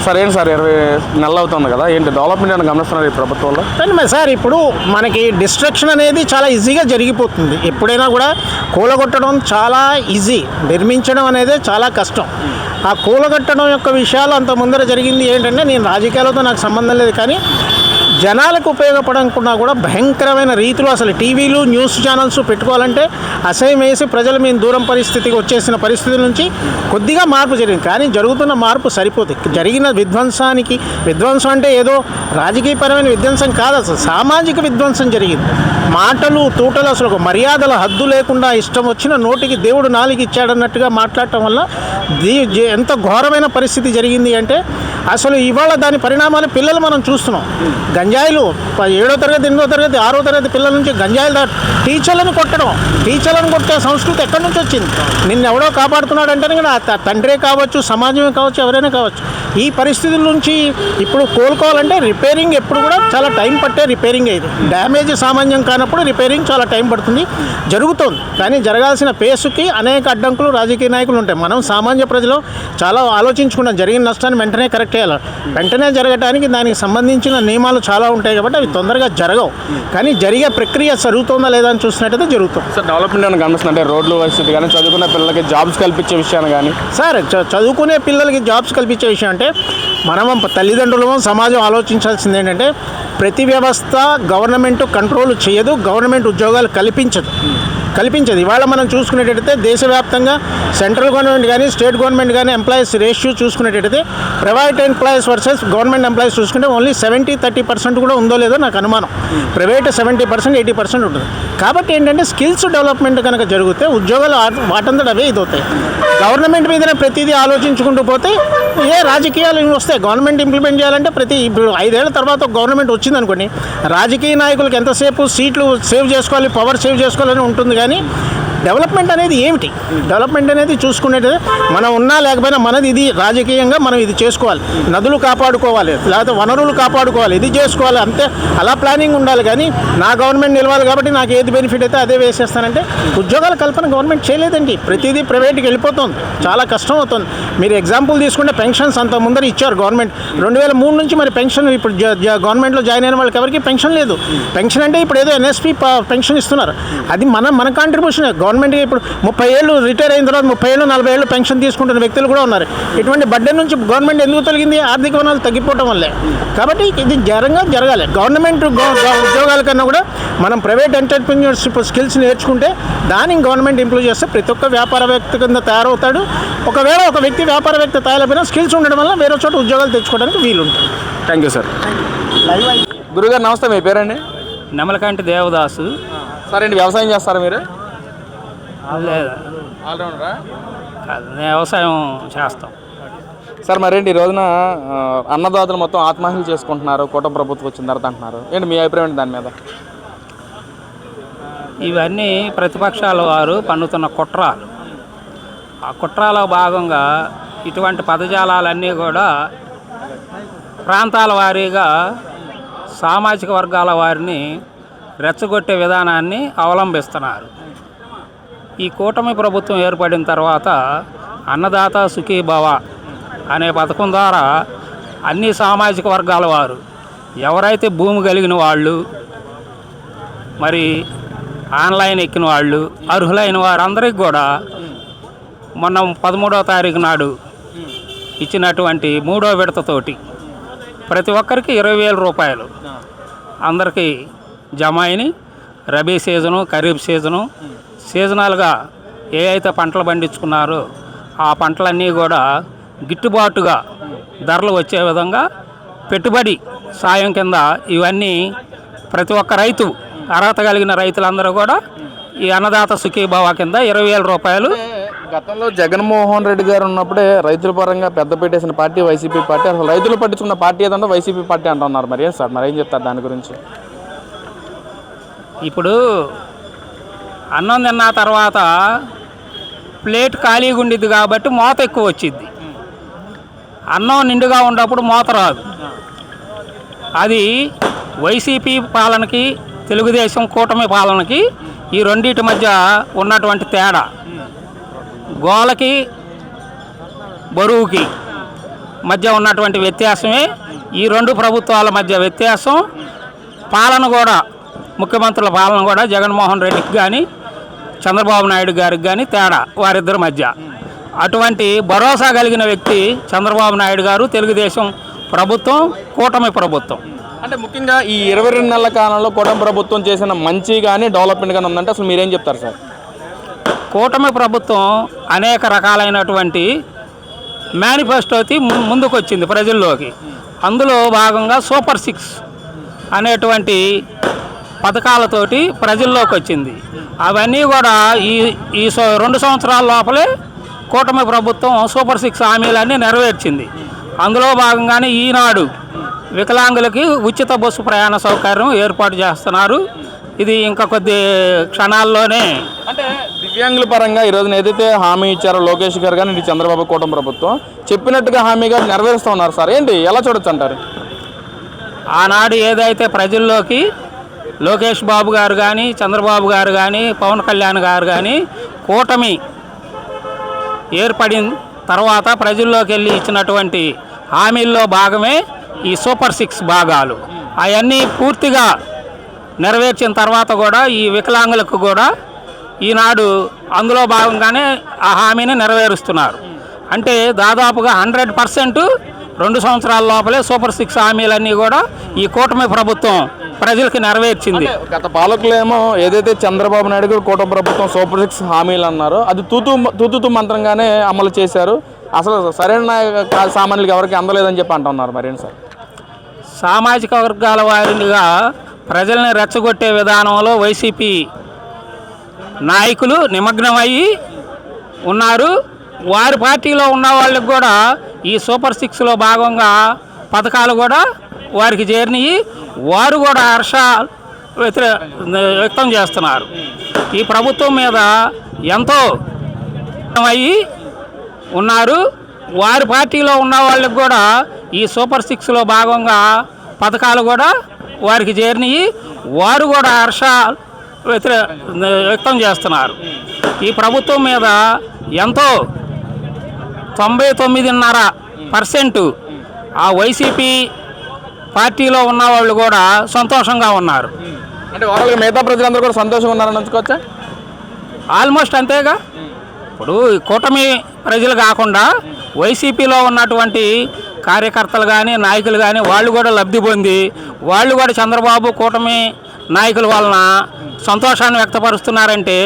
Sir ఏంటి sir 20 నెలలు అవుతుంది కదా, ఏంటి డెవలప్మెంట్ అని గమనిస్తున్నారు ఈ ప్రభుత్వంలో? మరి సార్ ఇప్పుడు మనకి డిస్ట్రక్షన్ అనేది చాలా ఈజీగా జరిగిపోతుంది. ఎప్పుడైనా కూడా కూలగొట్టడం చాలా ఈజీ, నిర్మించడం అనేది చాలా కష్టం. ఆ కూలగొట్టడం యొక్క విషయాలు అంత ముందర జరిగింది ఏంటంటే, నేను రాజకీయాలతో నాకు సంబంధం లేదు, కానీ జనాలకు ఉపయోగపడకుండా కూడా భయంకరమైన రీతిలో అసలు టీవీలు న్యూస్ ఛానల్స్ పెట్టుకోవాలంటే అసహ్యం వేసి ప్రజల మీద దూరం పరిస్థితికి వచ్చేసిన పరిస్థితి నుంచి కొద్దిగా మార్పు జరిగింది. కానీ జరుగుతున్న మార్పు సరిపోతుంది. జరిగిన విధ్వంసం అంటే ఏదో రాజకీయపరమైన విధ్వంసం కాదు, అసలు సామాజిక విధ్వంసం జరిగింది. మాటలు తూటలు అసలు ఒక మర్యాదల హద్దు లేకుండా ఇష్టం వచ్చిన నోటికి దేవుడు నాలుగు ఇచ్చాడన్నట్టుగా మాట్లాడటం వల్ల ఎంత ఘోరమైన పరిస్థితి జరిగింది అంటే, అసలు ఇవాళ దాని పరిణామాలు పిల్లలు మనం చూస్తున్నాం. గంజాయిలు 7వ తరగతి 8వ తరగతి 6వ తరగతి పిల్లల నుంచి గంజాయిలు టీచర్లను కొట్టే సంస్కృతి ఎక్కడి నుంచి వచ్చింది? నిన్ను ఎవడో కాపాడుతున్నాడంటే కూడా తండ్రే కావచ్చు, సమాజమే కావచ్చు, ఎవరైనా కావచ్చు. ఈ పరిస్థితుల నుంచి ఇప్పుడు కోలుకోవాలంటే రిపేరింగ్ ఎప్పుడు కూడా చాలా టైం పట్టే రిపేరింగ్ అయ్యింది. డ్యామేజ్ సామాన్యం కానప్పుడు రిపేరింగ్ చాలా టైం పడుతుంది, జరుగుతుంది. కానీ జరగాల్సిన పేసుకి అనేక అడ్డంకులు రాజకీయ నాయకులు ఉంటాయి. మనం సామాన్య ప్రజలు చాలా ఆలోచించుకుంటాం, జరిగిన నష్టాన్ని వెంటనే కరెక్ట్ చేయాలి. వెంటనే జరగడానికి దానికి సంబంధించిన నియమాలు చాలా ఉంటాయి కాబట్టి అవి తొందరగా జరగవు. కానీ జరిగే ప్రక్రియ జరుగుతుందా లేదా అని చూసినట్టయితే జరుగుతుంది. సార్ డెవలప్మెంట్ అని గమనిస్తుంటే రోడ్లు పరిస్థితి కానీ, చదువుకున్న పిల్లలకి జాబ్స్ కల్పించే విషయాన్ని కానీ. సార్ చదువుకునే పిల్లలకి జాబ్స్ కల్పించే విషయం అంటే మనం తల్లిదండ్రులు సమాజం ఆలోచించాల్సింది ఏంటంటే, ప్రతి వ్యవస్థ గవర్నమెంట్ కంట్రోల్ చేయదు, గవర్నమెంట్ ఉద్యోగాలు కల్పించదు. ఇవాళ మనం చూసుకునేటట్టయితే దేశవ్యాప్తంగా సెంట్రల్ గవర్నమెంట్ కానీ స్టేట్ గవర్నమెంట్ కానీ ఎంప్లాయీస్ రేషియో చూసుకునేటట్టయితే private employees versus government employees చూసుకుంటే ఓన్లీ 70-30% కూడా ఉందో లేదో నాకు అనుమానం. ప్రైవేట్ 70%, 80% ఉంటుంది. కాబట్టి ఏంటంటే స్కిల్స్ డెవలప్మెంట్ కనుక జరిగితే ఉద్యోగాలు వాటంతట అవే ఇదవుతాయి. గవర్నమెంట్ మీదనే ప్రతిదీ ఆలోచించుకుంటూ పోతే ఏ రాజకీయాలు వస్తాయి? గవర్నమెంట్ ఇంప్లిమెంట్ చేయాలంటే ఇప్పుడు 5 ఏళ్ల తర్వాత గవర్నమెంట్ వచ్చిందనుకోండి, రాజకీయ నాయకులకు ఎంతసేపు సీట్లు సేవ్ చేసుకోవాలి, పవర్ సేవ్ చేసుకోవాలని ఉంటుంది. కానీ డెవలప్మెంట్ అనేది ఏమిటి? డెవలప్మెంట్ అనేది చూసుకునేది మనం ఉన్నా లేకపోయినా మనది ఇది, రాజకీయంగా మనం ఇది చేసుకోవాలి, నదులు కాపాడుకోవాలి, లేకపోతే వనరులు కాపాడుకోవాలి, ఇది చేసుకోవాలి, అంతే. అలా ప్లానింగ్ ఉండాలి. కానీ నా గవర్నమెంట్ నిలవాలి కాబట్టి నాకు ఏది బెనిఫిట్ అయితే అదే వేసేస్తానంటే ఉద్యోగాల కల్పన గవర్నమెంట్ చేయలేదండి. ప్రతిదీ ప్రైవేట్కి వెళ్ళిపోతుంది, చాలా కష్టం అవుతుంది. మీరు ఎగ్జాంపుల్ తీసుకుంటే పెన్షన్స్ అంత ముందర ఇచ్చారు గవర్నమెంట్. 2003 నుంచి మరి పెన్షన్ ఇప్పుడు గవర్నమెంట్లో జాయిన్ అయిన వాళ్ళకి ఎవరికి పెన్షన్ లేదు. పెన్షన్ అంటే ఇప్పుడు ఏదో NSP పెన్షన్ ఇస్తున్నారు, అది మన కాంట్రిబ్యూషన్. గవర్నమెంట్కి ఇప్పుడు 30 ఏళ్ళు రిటైర్ అయిన తర్వాత 30 ఏళ్ళు 40 ఏళ్ళు పెన్షన్ తీసుకుంటున్న వ్యక్తులు కూడా ఉన్నారు. ఇటువంటి బడ్డెన్ నుంచి గవర్నమెంట్ ఎందుకు తొలగింది? ఆర్థిక వనరులు తగ్గిపోవడం వల్లే. కాబట్టి ఇది జరగాలి. గవర్నమెంట్ ఉద్యోగాల కన్నా కూడా మనం ప్రైవేట్ ఎంటర్ప్రెన్యూర్షిప్ స్కిల్స్ నేర్చుకుంటే దాన్ని గవర్నమెంట్ ఇంప్రూవ్ చేస్తే ప్రతి ఒక్క వ్యాపారవేత్త కింద తయారవుతాడు. ఒకవేళ ఒక వ్యక్తి వ్యాపారవేత్త తయారైపోయినా స్కిల్స్ ఉండడం వల్ల వేరే చోట ఉద్యోగాలు తెచ్చుకోవడానికి వీలుంటుంది. Thank you sir. గురుగారు నమస్తే, మీ పేరండి? నెమలకంటి దేవదాసు. సరే అండి, వ్యవసాయం చేస్తారా మీరు? ఆల్రౌండరా? వ్యవసాయం చేస్తాం సార్. మరేంటి ఈ రోజున అన్నదాతలు మొత్తం ఆత్మహత్యలు చేసుకుంటున్నారు, కూటమి ప్రభుత్వం వచ్చిన తర్వాత అంటున్నారు, ఏంటి మీ అభిప్రాయం దాని మీద? ఇవన్నీ ప్రతిపక్షాల వారు పన్నుతున్న కుట్రాలు. ఆ కుట్రాలో భాగంగా ఇటువంటి పదజాలాలన్నీ కూడా ప్రాంతాల వారీగా సామాజిక వర్గాల వారిని రెచ్చగొట్టే విధానాన్ని అవలంబిస్తున్నారు. ఈ కూటమి ప్రభుత్వం ఏర్పడిన తర్వాత అన్నదాత సుఖీభవ అనే పథకం ద్వారా అన్ని సామాజిక వర్గాల వారు, ఎవరైతే భూమి కలిగిన వాళ్ళు, మరి ఆన్లైన్ ఎక్కిన వాళ్ళు, అర్హులైన వారందరికీ కూడా మొన్న 13వ తారీఖు నాడు ఇచ్చినటువంటి 3వ విడతతోటి ప్రతి ఒక్కరికి 20,000 రూపాయలు అందరికీ జమ అయినాయి. రబీ సీజను, ఖరీఫ్ సీజను, సీజనల్గా ఏ అయితే పంటలు పండించుకున్నారో ఆ పంటలన్నీ కూడా గిట్టుబాటుగా ధరలు వచ్చే విధంగా పెట్టుబడి సాయం కింద ఇవన్నీ ప్రతి ఒక్క రైతు, అర్హత కలిగిన రైతులందరూ కూడా ఈ అన్నదాత సుఖీభవ కింద 20,000 రూపాయలు. గతంలో జగన్మోహన్ రెడ్డి గారు ఉన్నప్పుడే రైతుల పరంగా పెద్ద పెట్టేసిన పార్టీ వైసీపీ పార్టీ. అసలు రైతులు పట్టించుకున్న పార్టీ ఏదంటే వైసీపీ పార్టీ అంటున్నారు. మరి ఏం సార్, మరి ఏం చెప్తారు దాని గురించి? ఇప్పుడు అన్నం తిన్న తర్వాత ప్లేట్ ఖాళీగా ఉండిద్ది కాబట్టి మోత ఎక్కువ వచ్చిద్ది. అన్నం నిండుగా ఉన్నప్పుడు మోత రాదు. అది వైసీపీ పాలనకి, తెలుగుదేశం కూటమి పాలనకి ఈ రెండింటి మధ్య ఉన్నటువంటి తేడా. గోలకి బరువుకి మధ్య ఉన్నటువంటి వ్యత్యాసమే ఈ రెండు ప్రభుత్వాల మధ్య వ్యత్యాసం. పాలన కూడా, ముఖ్యమంత్రుల పాలన కూడా జగన్మోహన్ రెడ్డికి కానీ చంద్రబాబు నాయుడు గారికి కానీ తేడా వారిద్దరి మధ్య. అటువంటి భరోసా కలిగిన వ్యక్తి చంద్రబాబు నాయుడు గారు, తెలుగుదేశం ప్రభుత్వం, కూటమి ప్రభుత్వం. అంటే ముఖ్యంగా ఈ 22 నెలల కాలంలో కూటమి ప్రభుత్వం చేసిన మంచి కానీ డెవలప్మెంట్ కానీ ఉందంటే అసలు మీరేం చెప్తారు సార్? కూటమి ప్రభుత్వం అనేక రకాలైనటువంటి మేనిఫెస్టోకి ముందుకు వచ్చింది ప్రజల్లోకి. అందులో భాగంగా సూపర్ 6 అనేటువంటి పథకాలతోటి ప్రజల్లోకి వచ్చింది. అవన్నీ కూడా ఈ 2 సంవత్సరాల లోపలే కూటమి ప్రభుత్వం సూపర్ 6 హామీలన్నీ నెరవేర్చింది. అందులో భాగంగానే ఈనాడు వికలాంగులకి ఉచిత బస్సు ప్రయాణ సౌకర్యం ఏర్పాటు చేస్తున్నారు. ఇది ఇంకా కొద్ది క్షణాల్లోనే. అంటే దివ్యాంగుల పరంగా ఈరోజు ఏదైతే హామీ ఇచ్చారో లోకేష్ గారు కానీ చంద్రబాబు కూటమి ప్రభుత్వం చెప్పినట్టుగా హామీగా నెరవేరుస్తూ ఉన్నారు సార్. ఏంటి ఎలా చూడొచ్చు అంటారు? ఆనాడు ఏదైతే ప్రజల్లోకి లోకేష్ బాబు గారు కానీ చంద్రబాబు గారు కానీ పవన్ కళ్యాణ్ గారు కానీ కూటమి ఏర్పడిన తర్వాత ప్రజల్లోకి వెళ్ళి ఇచ్చినటువంటి హామీల్లో భాగమే ఈ సూపర్ 6 భాగాలు. అవన్నీ పూర్తిగా నెరవేర్చిన తర్వాత కూడా ఈ వికలాంగులకు కూడా ఈనాడు అందులో భాగంగానే ఆ హామీని నెరవేరుస్తున్నారు. అంటే దాదాపుగా 100% 2 సంవత్సరాల లోపలే సూపర్ 6 హామీలన్నీ కూడా ఈ కూటమి ప్రభుత్వం ప్రజలకు నెరవేర్చింది. గత పాలకులేమో ఏదైతే చంద్రబాబు నాయుడు గారు కూటమి ప్రభుత్వం సూపర్ 6 హామీలు అన్నారో అది తూతూ మంత్రంగానే అమలు చేశారు. అసలు సరైన సామాన్యులకు ఎవరికి అందలేదని చెప్పి అంటున్నారు. మరేంటి సార్? సామాజిక వర్గాల వారిగా ప్రజల్ని రెచ్చగొట్టే విధానంలో వైసీపీ నాయకులు నిమగ్నమయ్యి ఉన్నారు. వారి పార్టీలో ఉన్న వాళ్ళకి కూడా ఈ సూపర్ 6లో భాగంగా పథకాలు కూడా వారికి చేరినవి. వారు కూడా హర్ష వ్యక్తం చేస్తున్నారు. ఈ ప్రభుత్వం మీద ఎంతో అయ్యి ఉన్నారు. వారి పార్టీలో ఉన్న వాళ్ళకి కూడా ఈ సూపర్ 6లో భాగంగా పథకాలు కూడా వారికి చేరినవి. వారు కూడా హర్ష వ్యక్తం చేస్తున్నారు. ఈ ప్రభుత్వం మీద ఎంతో 99.5% ఆ వైసీపీ పార్టీలో ఉన్న వాళ్ళు కూడా సంతోషంగా ఉన్నారు. అంటే వాళ్ళకి మిగతా ప్రజలందరూ కూడా సంతోషంగా ఉన్నారని అనుకోవచ్చా? ఆల్మోస్ట్ అంతేగా. ఇప్పుడు కూటమి ప్రజలు కాకుండా వైసీపీలో ఉన్నటువంటి కార్యకర్తలు కానీ నాయకులు కానీ వాళ్ళు కూడా లబ్ధి పొంది వాళ్ళు కూడా చంద్రబాబు కూటమి నాయకుల వలన సంతోషాన్ని వ్యక్తపరుస్తున్నారంటే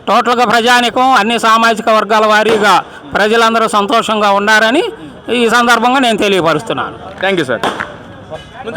టోటల్గా ప్రజానికం అన్ని సామాజిక వర్గాల వారీగా ప్రజలందరూ సంతోషంగా ఉన్నారని ఈ సందర్భంగా నేను తెలియపరుస్తున్నాను. Thank you sir.